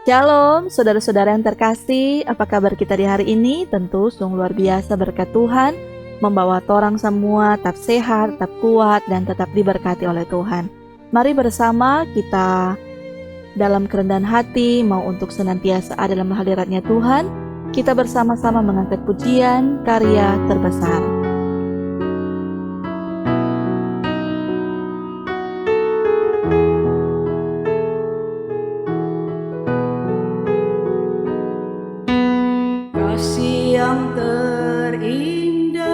Shalom, saudara-saudara yang terkasih. Apa kabar kita di hari ini? Tentu sungguh luar biasa berkat Tuhan membawa torang semua tetap sehat, tetap kuat, dan tetap diberkati oleh Tuhan. Mari bersama kita dalam kerendahan hati mau untuk senantiasa ada dalam hadiratnya Tuhan. Kita bersama-sama mengangkat pujian karya terbesar. Kasih yang terindah,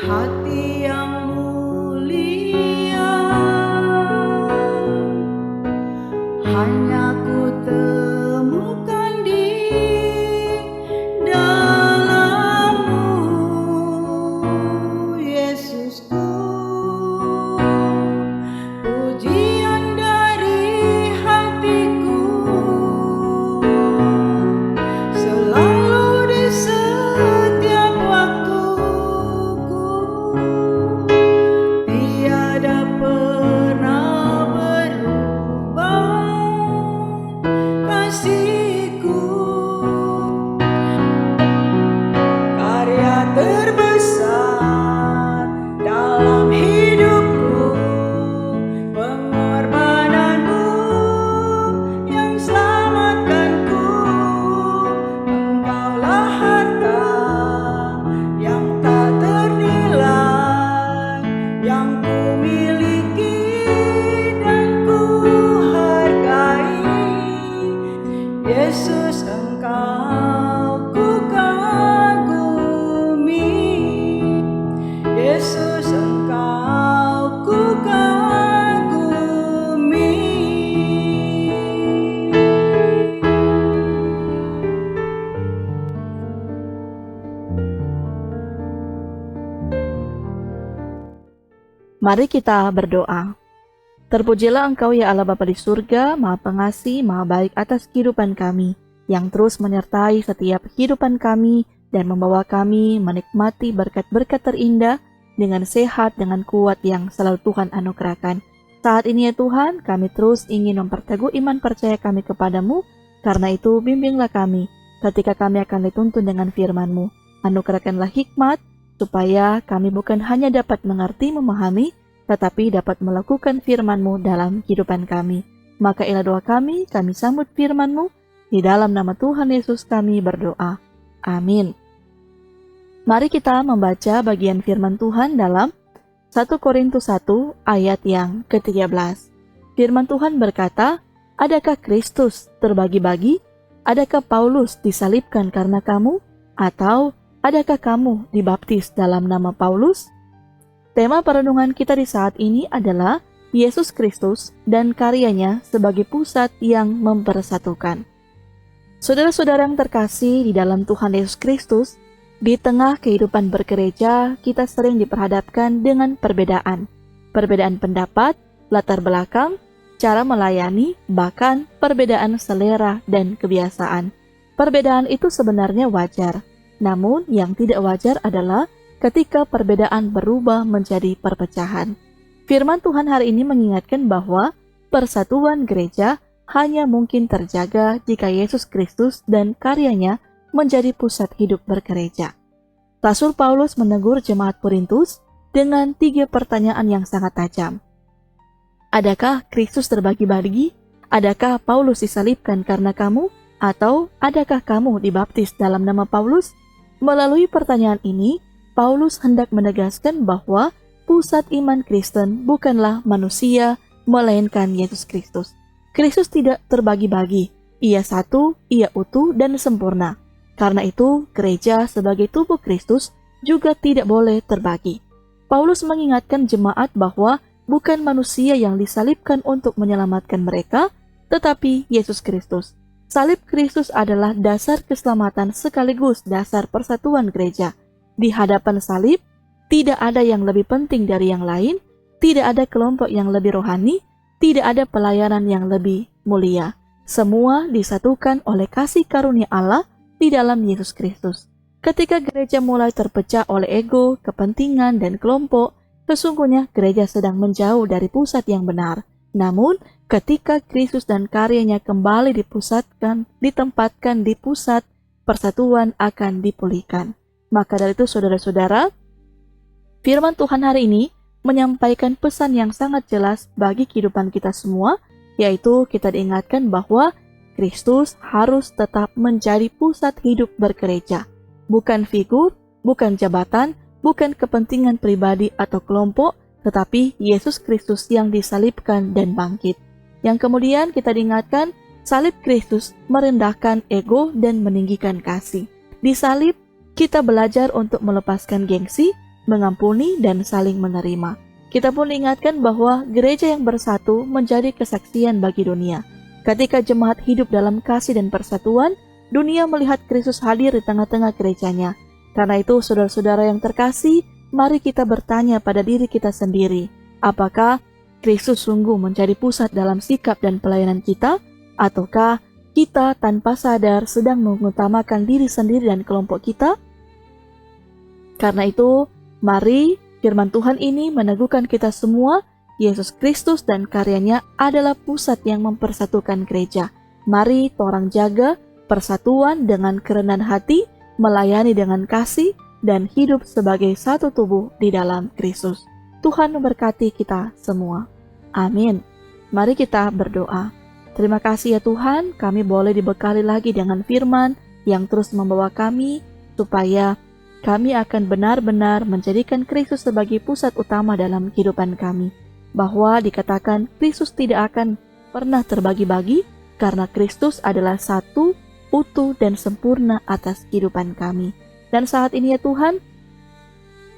hati yang mulia, hanya ku temukan di dalam-Mu, Yesusku. Pujian dari hatiku selalu di setiap waktuku, tiada pernah berubah kasih-Ku. Karya terbesar dalam hidupku, pengorbananmu yang selamatkanku. Engkaulah harta yang tak ternilai, yang ku miliki dan ku hargai. Yesus, Engkau ku kagumi. Yesus, Engkau ku kagumi. Mari kita berdoa. Terpujilah Engkau ya Allah Bapa di surga, Maha Pengasih, Maha Baik atas kehidupan kami, yang terus menyertai setiap kehidupan kami dan membawa kami menikmati berkat-berkat terindah dengan sehat, dengan kuat yang selalu Tuhan anugerahkan. Saat ini ya Tuhan, kami terus ingin memperteguh iman percaya kami kepadamu, karena itu bimbinglah kami ketika kami akan dituntun dengan firman-Mu. Anugerahkanlah hikmat, supaya kami bukan hanya dapat mengerti, memahami, tetapi dapat melakukan firman-Mu dalam kehidupan kami. Maka ialah doa kami sambut firman-Mu, di dalam nama Tuhan Yesus kami berdoa. Amin. Mari kita membaca bagian firman Tuhan dalam 1 Korintus 1 ayat yang ke-13. Firman Tuhan berkata, adakah Kristus terbagi-bagi? Adakah Paulus disalibkan karena kamu? Atau adakah kamu dibaptis dalam nama Paulus? Tema perenungan kita di saat ini adalah Yesus Kristus dan karyanya sebagai pusat yang mempersatukan. Saudara-saudara yang terkasih di dalam Tuhan Yesus Kristus, di tengah kehidupan bergereja, kita sering diperhadapkan dengan perbedaan. Perbedaan pendapat, latar belakang, cara melayani, bahkan perbedaan selera dan kebiasaan. Perbedaan itu sebenarnya wajar, namun yang tidak wajar adalah ketika perbedaan berubah menjadi perpecahan. Firman Tuhan hari ini mengingatkan bahwa persatuan gereja hanya mungkin terjaga jika Yesus Kristus dan karyanya menjadi pusat hidup bergereja. Rasul Paulus menegur jemaat Korintus dengan 3 pertanyaan yang sangat tajam. Adakah Kristus terbagi-bagi? Adakah Paulus disalibkan karena kamu? Atau adakah kamu dibaptis dalam nama Paulus? Melalui pertanyaan ini, Paulus hendak menegaskan bahwa pusat iman Kristen bukanlah manusia, melainkan Yesus Kristus. Kristus tidak terbagi-bagi, ia satu, ia utuh dan sempurna. Karena itu, gereja sebagai tubuh Kristus juga tidak boleh terbagi. Paulus mengingatkan jemaat bahwa bukan manusia yang disalibkan untuk menyelamatkan mereka, tetapi Yesus Kristus. Salib Kristus adalah dasar keselamatan sekaligus dasar persatuan gereja. Di hadapan salib, tidak ada yang lebih penting dari yang lain, tidak ada kelompok yang lebih rohani, tidak ada pelayanan yang lebih mulia. Semua disatukan oleh kasih karunia Allah di dalam Yesus Kristus. Ketika gereja mulai terpecah oleh ego, kepentingan, dan kelompok, sesungguhnya gereja sedang menjauh dari pusat yang benar. Namun, ketika Kristus dan karyanya kembali ditempatkan di pusat, persatuan akan dipulihkan. Maka dari itu saudara-saudara, firman Tuhan hari ini menyampaikan pesan yang sangat jelas bagi kehidupan kita semua, yaitu kita diingatkan bahwa Kristus harus tetap menjadi pusat hidup bergereja. Bukan figur, bukan jabatan, bukan kepentingan pribadi atau kelompok, tetapi Yesus Kristus yang disalibkan dan bangkit. Yang kemudian kita diingatkan, salib Kristus merendahkan ego dan meninggikan kasih. Di salib, kita belajar untuk melepaskan gengsi, mengampuni, dan saling menerima. Kita pun diingatkan bahwa gereja yang bersatu menjadi kesaksian bagi dunia. Ketika jemaat hidup dalam kasih dan persatuan, dunia melihat Kristus hadir di tengah-tengah gerejanya. Karena itu, saudara-saudara yang terkasih, mari kita bertanya pada diri kita sendiri, apakah Kristus sungguh menjadi pusat dalam sikap dan pelayanan kita, ataukah kita tanpa sadar sedang mengutamakan diri sendiri dan kelompok kita? Karena itu, mari firman Tuhan ini meneguhkan kita semua, Yesus Kristus dan karyanya adalah pusat yang mempersatukan gereja. Mari torang jaga persatuan dengan kerendahan hati, melayani dengan kasih, dan hidup sebagai satu tubuh di dalam Kristus. Tuhan memberkati kita semua. Amin. Mari kita berdoa. Terima kasih ya Tuhan, kami boleh dibekali lagi dengan firman yang terus membawa kami, supaya kami akan benar-benar menjadikan Kristus sebagai pusat utama dalam kehidupan kami. Bahwa dikatakan Kristus tidak akan pernah terbagi-bagi, karena Kristus adalah satu, utuh dan sempurna atas kehidupan kami. Dan saat ini ya Tuhan,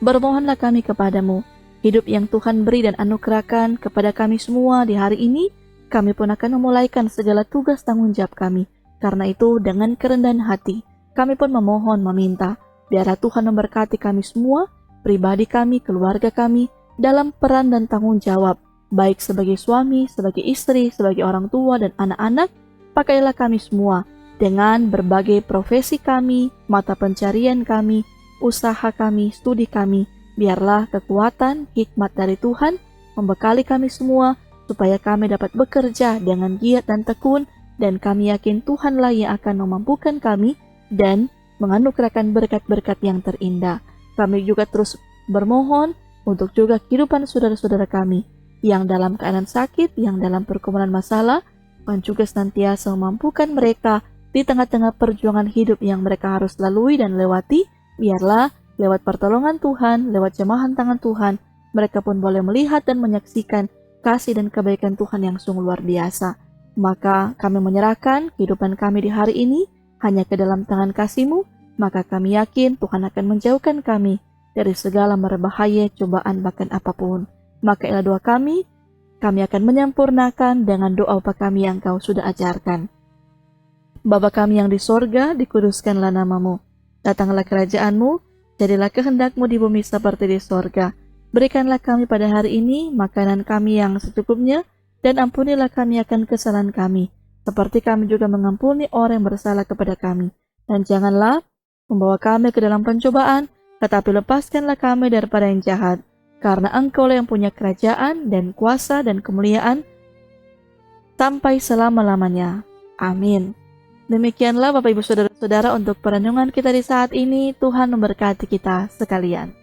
bermohonlah kami kepadamu, hidup yang Tuhan beri dan anugerahkan kepada kami semua di hari ini, kami pun akan memulaikan segala tugas tanggung jawab kami. Karena itu dengan kerendahan hati, kami pun memohon meminta, biarlah Tuhan memberkati kami semua, pribadi kami, keluarga kami, dalam peran dan tanggung jawab, baik sebagai suami, sebagai istri, sebagai orang tua dan anak-anak. Pakailah kami semua dengan berbagai profesi kami, mata pencarian kami, usaha kami, studi kami. Biarlah kekuatan, hikmat dari Tuhan membekali kami semua, supaya kami dapat bekerja dengan giat dan tekun, dan kami yakin Tuhanlah yang akan memampukan kami dan menganugerahkan berkat-berkat yang terindah. Kami juga terus bermohon untuk juga kehidupan saudara-saudara kami yang dalam keadaan sakit, yang dalam pergumulan masalah, Tuhan juga senantiasa memampukan mereka di tengah-tengah perjuangan hidup yang mereka harus lalui dan lewati. Biarlah lewat pertolongan Tuhan, lewat jamahan tangan Tuhan, mereka pun boleh melihat dan menyaksikan kasih dan kebaikan Tuhan yang sungguh luar biasa. Maka kami menyerahkan kehidupan kami di hari ini hanya ke dalam tangan kasih-Mu, maka kami yakin Tuhan akan menjauhkan kami dari segala berbahaya, cobaan, bahkan apapun. Maka ialah doa kami akan menyempurnakan dengan doa Bapa kami yang Kau sudah ajarkan. Bapa kami yang di sorga, dikuduskanlah nama-Mu. Datanglah kerajaan-Mu, jadilah kehendak-Mu di bumi seperti di sorga. Berikanlah kami pada hari ini makanan kami yang secukupnya, dan ampunilah kami akan kesalahan kami, seperti kami juga mengampuni orang yang bersalah kepada kami. Dan janganlah membawa kami ke dalam pencobaan, tetapi lepaskanlah kami daripada yang jahat. Karena Engkau-lah yang punya kerajaan dan kuasa dan kemuliaan sampai selama-lamanya. Amin. Demikianlah Bapak Ibu Saudara-saudara untuk perenungan kita di saat ini. Tuhan memberkati kita sekalian.